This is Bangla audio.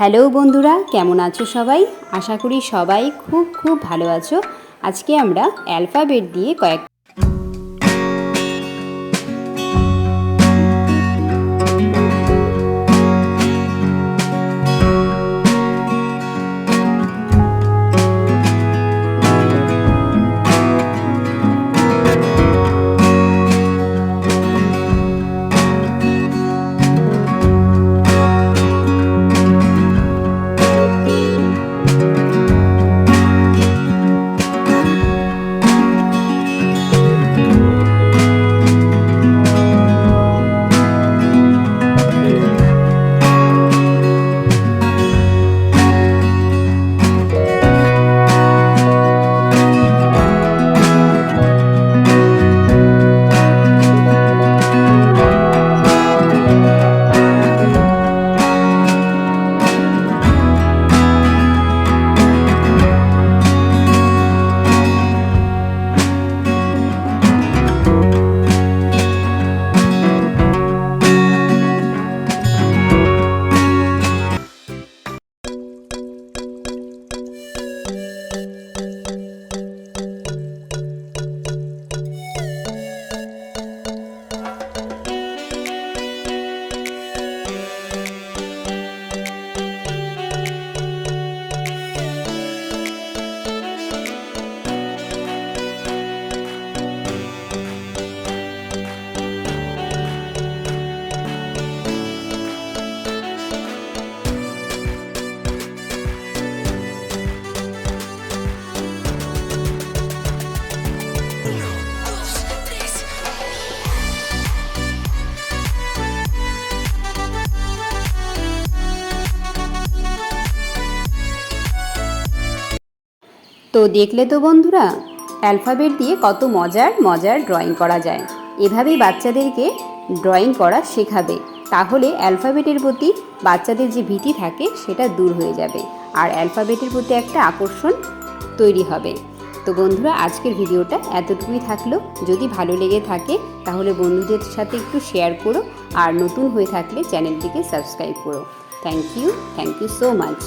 হ্যালো বন্ধুরা, কেমন আছো সবাই? আশা করি সবাই খুব খুব ভালো আছো। আজকে আমরা অ্যালফাবেট দিয়ে তো দেখলে তো বন্ধুরা, অ্যালফাবেট দিয়ে কত মজার মজার ড্রয়িং করা যায়। এভাবেই বাচ্চাদেরকে ড্রয়িং করা শেখাবে, তাহলে অ্যালফাবেটের প্রতি বাচ্চাদের যে ভীতি থাকে সেটা দূর হয়ে যাবে, আর অ্যালফাবেটের প্রতি একটা আকর্ষণ তৈরি হবে। তো বন্ধুরা, আজকের ভিডিওটা এতটুকুই থাকলো। যদি ভালো লেগে থাকে তাহলে বন্ধুদের সাথে একটু শেয়ার করো, আর নতুন হয়ে থাকলে চ্যানেলটিকে সাবস্ক্রাইব করো। Thank you so much.